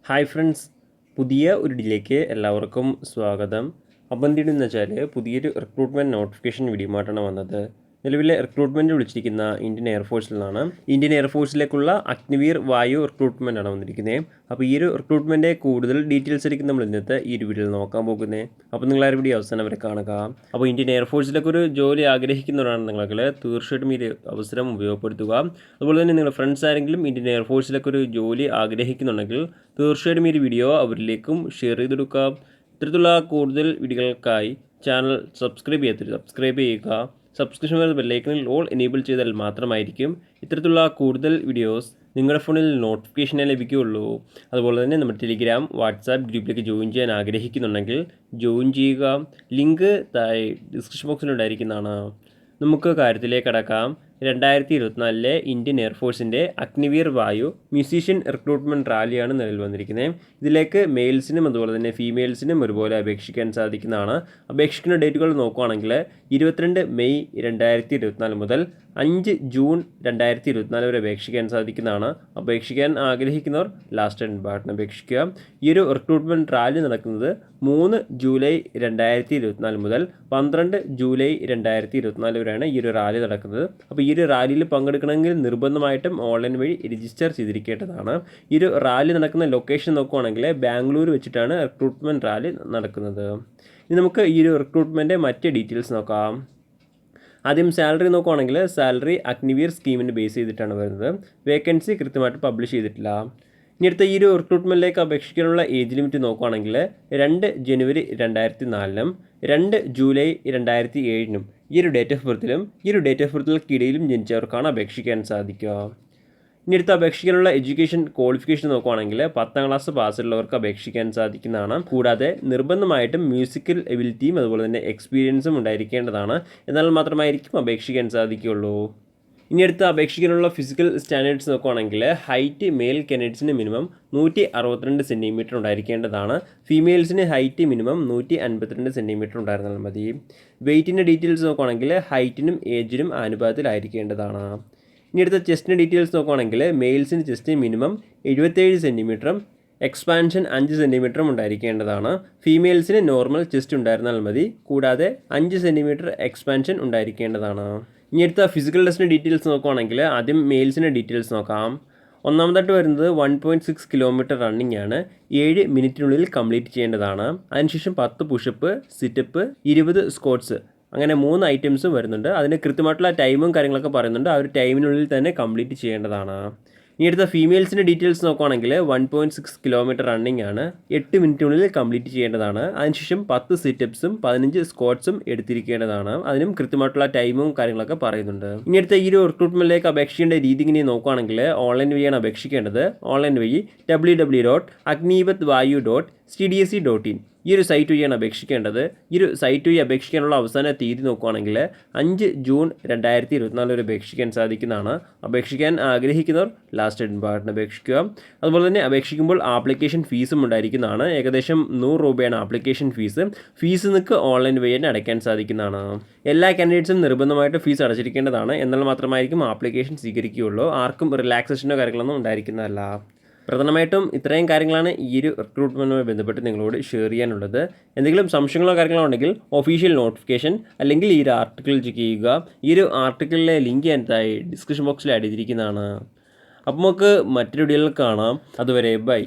Hi friends, പുതിയ ഒരു ഡിലേക്ക് എല്ലാവർക്കും സ്വാഗതം. അപ്പം എന്തിനെന്ന് വെച്ചാൽ പുതിയൊരു റിക്രൂട്ട്മെൻറ്റ് നോട്ടിഫിക്കേഷൻ വീഡിയോ ആയിട്ടാണ് വന്നത്. നിലവിലെ റിക്രൂട്ട്മെൻറ്റ് വിളിച്ചിരിക്കുന്ന ഇന്ത്യൻ എയർഫോഴ്സിൽ നിന്നാണ്. ഇന്ത്യൻ എയർഫോഴ്സിലേക്കുള്ള അഗ്നിവീർ വായു റിക്രൂട്ട്മെൻ്റ് ആണ് വന്നിരിക്കുന്നത്. അപ്പോൾ ഈ ഒരു റിക്രൂട്ട്മെൻറ്റ് കൂടുതൽ ഡീറ്റെയിൽസ് ആയിരിക്കും നമ്മൾ ഇന്നത്തെ ഈ ഒരു വീഡിയോയിൽ നോക്കാൻ പോകുന്നത്. അപ്പോൾ നിങ്ങൾ ആ ഒരു വീഡിയോ അവസാനം വരെ കാണുക. അപ്പോൾ ഇന്ത്യൻ എയർഫോഴ്സിലേക്ക് ഒരു ജോലി ആഗ്രഹിക്കുന്നവരാണ് നിങ്ങൾ തീർച്ചയായിട്ടും ഈ അവസരം ഉപയോഗപ്പെടുത്തുക. അതുപോലെ തന്നെ നിങ്ങളുടെ ഫ്രണ്ട്സ് ആരെങ്കിലും ഇന്ത്യൻ എയർഫോഴ്സിലേക്ക് ഒരു ജോലി ആഗ്രഹിക്കുന്നുണ്ടെങ്കിൽ തീർച്ചയായിട്ടും ഈ വീഡിയോ അവരിലേക്കും ഷെയർ ചെയ്ത് കൊടുക്കുക. ഇത്തരത്തിലുള്ള കൂടുതൽ വീഡിയോകൾക്കായി ചാനൽ സബ്സ്ക്രൈബ് ചെയ്യുക. സബ്സ്ക്രിപ്ഷൻ വരുന്ന ബെല്ലൈക്കണിൽ ഓൾ എനേബിൾ ചെയ്താൽ മാത്രമായിരിക്കും ഇത്തരത്തിലുള്ള കൂടുതൽ വീഡിയോസ് നിങ്ങളുടെ ഫോണിൽ നോട്ടിഫിക്കേഷനെ ലഭിക്കുകയുള്ളൂ. അതുപോലെ തന്നെ നമ്മുടെ ടെലിഗ്രാം, വാട്സാപ്പ് ഗ്രൂപ്പിലേക്ക് ജോയിൻ ചെയ്യാൻ ആഗ്രഹിക്കുന്നുണ്ടെങ്കിൽ ജോയിൻ ചെയ്യുക. ലിങ്ക് താഴെ ഡിസ്ക്രിപ്ഷൻ ബോക്സിലുണ്ടായിരിക്കുന്നതാണ്. നമുക്ക് കാര്യത്തിലേക്ക് കടക്കാം. 2024 ഇന്ത്യൻ എയർഫോഴ്സിൻ്റെ അഗ്നിവീർ വായു മ്യൂസീഷ്യൻ റിക്രൂട്ട്മെൻറ്റ് റാലിയാണ് നിലവിൽ വന്നിരിക്കുന്നത്. ഇതിലേക്ക് മെയിൽസിനും അതുപോലെ തന്നെ ഫീമെയിൽസിനും ഒരുപോലെ അപേക്ഷിക്കാൻ സാധിക്കുന്നതാണ്. അപേക്ഷിക്കുന്ന ഡേറ്റുകൾ നോക്കുകയാണെങ്കിൽ 22 മെയ് 2024 മുതൽ 5 ജൂൺ 2024 വരെ അപേക്ഷിക്കാൻ സാധിക്കുന്നതാണ്. അപേക്ഷിക്കാൻ ആഗ്രഹിക്കുന്നവർ ലാസ്റ്റ് ആൻഡ് ബാട്ടിന് അപേക്ഷിക്കുക. ഈ ഒരു റിക്രൂട്ട്മെൻറ്റ് റാലി നടക്കുന്നത് 3 ജൂലൈ 2024 മുതൽ 12 ജൂലൈ 2024 വരെയാണ് ഈ ഒരു റാലി നടക്കുന്നത്. അപ്പോൾ ഈ ഒരു റാലിയിൽ പങ്കെടുക്കണമെങ്കിൽ നിർബന്ധമായിട്ടും ഓൺലൈൻ വഴി രജിസ്റ്റർ ചെയ്തിരിക്കേണ്ടതാണ്. ഈ ഒരു റാലി നടക്കുന്ന ലൊക്കേഷൻ നോക്കുകയാണെങ്കിൽ ബാംഗ്ലൂർ വെച്ചിട്ടാണ് റിക്രൂട്ട്മെൻറ്റ് റാലി നടക്കുന്നത്. ഇനി നമുക്ക് ഈ ഒരു റിക്രൂട്ട്മെൻറ്റ് മറ്റ് ഡീറ്റെയിൽസ് നോക്കാം. ആദ്യം സാലറി നോക്കുകയാണെങ്കിൽ സാലറി അഗ്നിവീർ സ്കീമിന് ബേസ് ചെയ്തിട്ടാണ് വരുന്നത്. വേക്കൻസി കൃത്യമായിട്ട് പബ്ലിഷ് ചെയ്തിട്ടില്ല. ഇനി അടുത്ത ഈ ഒരു റിക്രൂട്ട്മെൻറ്റിലേക്ക് അപേക്ഷിക്കാനുള്ള ഏജ് ലിമിറ്റ് നോക്കുകയാണെങ്കിൽ 2 ജനുവരി 2004 2 ജൂലൈ 2007 ഈ ഒരു ഡേറ്റ് ഓഫ് ബർത്തിലും ജനിച്ചവർക്കാണ് അപേക്ഷിക്കാൻ സാധിക്കുക. ഇനി അടുത്ത് അപേക്ഷിക്കാനുള്ള എഡ്യൂക്കേഷൻ ക്വാളിഫിക്കേഷൻ നോക്കുകയാണെങ്കിൽ 10ാം ക്ലാസ് പാസ്സുള്ളവർക്ക് അപേക്ഷിക്കാൻ സാധിക്കുന്നതാണ്. കൂടാതെ നിർബന്ധമായിട്ടും മ്യൂസിക്കൽ എബിലിറ്റിയും അതുപോലെ തന്നെ എക്സ്പീരിയൻസും ഉണ്ടായിരിക്കേണ്ടതാണ്. എന്നാൽ മാത്രമായിരിക്കും അപേക്ഷിക്കാൻ സാധിക്കുകയുള്ളൂ. ഇനി അടുത്ത് അപേക്ഷിക്കാനുള്ള ഫിസിക്കൽ സ്റ്റാൻഡേർഡ്സ് നോക്കുകയാണെങ്കിൽ ഹൈറ്റ് മെയിൽ കാൻഡിഡേറ്റ്സിന് മിനിമം 162 സെൻറ്റിമീറ്റർ ഉണ്ടായിരിക്കേണ്ടതാണ്. ഫീമെയിൽസിന് ഹൈറ്റ് മിനിമം 152 സെൻറ്റിമീറ്റർ ഉണ്ടായിരുന്നാൽ മതി. വെയ്റ്റിൻ്റെ ഡീറ്റെയിൽസ് നോക്കുകയാണെങ്കിൽ ഹൈറ്റിനും ഏജിനും അനുപാതത്തിലായിരിക്കേണ്ടതാണ്. ഇനി അടുത്ത ചെസ്റ്റിൻ്റെ ഡീറ്റെയിൽസ് നോക്കുകയാണെങ്കിൽ മെയിൽസിന് ചെസ്റ്റ് മിനിമം 77 സെൻറ്റിമീറ്ററും എക്സ്പാൻഷൻ 5 സെൻറ്റിമീറ്ററും ഉണ്ടായിരിക്കേണ്ടതാണ്. ഫീമെയിൽസിന് നോർമൽ ചെസ്റ്റ് ഉണ്ടായിരുന്നാൽ മതി. കൂടാതെ 5 സെൻറ്റിമീറ്റർ എക്സ്പാൻഷൻ ഉണ്ടായിരിക്കേണ്ടതാണ്. ഇനി അടുത്ത ഫിസിക്കൽ ടെസ്റ്റിൻ്റെ ഡീറ്റെയിൽസ് നോക്കുകയാണെങ്കിൽ ആദ്യം മെയിൽസിൻ്റെ ഡീറ്റെയിൽസ് നോക്കാം. ഒന്നാമതായിട്ട് വരുന്നത് 1.6 കിലോമീറ്റർ റണ്ണിംഗ് ആണ്. 7 മിനിറ്റിനുള്ളിൽ കംപ്ലീറ്റ് ചെയ്യേണ്ടതാണ്. അതിനുശേഷം 10 പുഷപ്പ്, സിറ്റപ്പ്, 20 സ്ക്വാട്ട്സ്, അങ്ങനെ 3 ഐറ്റംസും വരുന്നുണ്ട്. അതിന് കൃത്യമായിട്ടുള്ള ടൈമും കാര്യങ്ങളൊക്കെ പറയുന്നുണ്ട്. ആ ഒരു ടൈമിനുള്ളിൽ തന്നെ കംപ്ലീറ്റ് ചെയ്യേണ്ടതാണ്. ഇനി അടുത്ത ഫീമെയിൽസിൻ്റെ ഡീറ്റെയിൽസ് നോക്കുകയാണെങ്കിൽ 1.6 കിലോമീറ്റർ റണ്ണിംഗ് ആണ്. 8 മിനിറ്റിനുള്ളിൽ കംപ്ലീറ്റ് ചെയ്യേണ്ടതാണ്. അതിനുശേഷം 10 സിറ്റപ്സും 15 സ്ക്വാട്ട്സും എടുത്തിരിക്കേണ്ടതാണ്. അതിനും കൃത്യമായിട്ടുള്ള ടൈമും കാര്യങ്ങളൊക്കെ പറയുന്നുണ്ട്. ഇനി അടുത്ത ഈ ഒരു റിക്രൂട്ട്മെൻറ്റിലേക്ക് അപേക്ഷിക്കേണ്ട രീതി ഇങ്ങനെ നോക്കുകയാണെങ്കിൽ ഓൺലൈൻ വഴിയാണ് അപേക്ഷിക്കേണ്ടത്. ഓൺലൈൻ വഴി www.agnivatvayu.cdsc.in ഈ ഒരു സൈറ്റ് വഴിയാണ് അപേക്ഷിക്കേണ്ടത്. ഈ ഒരു സൈറ്റ് വഴി അപേക്ഷിക്കാനുള്ള അവസാന തീയതി നോക്കുകയാണെങ്കിൽ 5 ജൂൺ 2024 വരെ അപേക്ഷിക്കാൻ സാധിക്കുന്നതാണ്. അപേക്ഷിക്കാൻ ആഗ്രഹിക്കുന്നവർ ലാസ്റ്റ് ആൻഡ് ബാട്ടിന് അപേക്ഷിക്കുക. അതുപോലെ തന്നെ അപേക്ഷിക്കുമ്പോൾ ആപ്ലിക്കേഷൻ ഫീസും ഉണ്ടായിരിക്കുന്നതാണ്. ഏകദേശം 100 രൂപയാണ് ആപ്ലിക്കേഷൻ ഫീസ്. നിങ്ങൾക്ക് ഓൺലൈൻ വഴി തന്നെ അടയ്ക്കാൻ സാധിക്കുന്നതാണ്. എല്ലാ കാൻഡിഡേറ്റ്സും നിർബന്ധമായിട്ട് ഫീസ് അടച്ചിരിക്കേണ്ടതാണ്. എന്നാൽ മാത്രമായിരിക്കും ആപ്ലിക്കേഷൻ സ്വീകരിക്കുകയുള്ളൂ. ആർക്കും റിലാക്സേഷനോ കാര്യങ്ങളൊന്നും ഉണ്ടായിരിക്കുന്നതല്ല. പ്രധാനമായിട്ടും ഇത്രയും കാര്യങ്ങളാണ് ഈ ഒരു റിക്രൂട്ട്മെൻറ്റുമായി ബന്ധപ്പെട്ട് നിങ്ങളോട് ഷെയർ ചെയ്യാനുള്ളത്. എന്തെങ്കിലും സംശയങ്ങളോ കാര്യങ്ങളോ ഉണ്ടെങ്കിൽ ഒഫീഷ്യൽ നോട്ടിഫിക്കേഷൻ അല്ലെങ്കിൽ ഈ ഒരു ആർട്ടിക്കിൾ ചെക്ക് ചെയ്യുക. ഈ ഒരു ആർട്ടിക്കിളിലെ ലിങ്ക് ഞാൻ ഡിസ്ക്രിപ്ഷൻ ബോക്സിൽ ആഡ് ചെയ്തിരിക്കുന്നതാണ്. അപ്പോൾ നമുക്ക് മറ്റൊരു വീഡിയോയിൽ കാണാം. അതുവരെ ബൈ.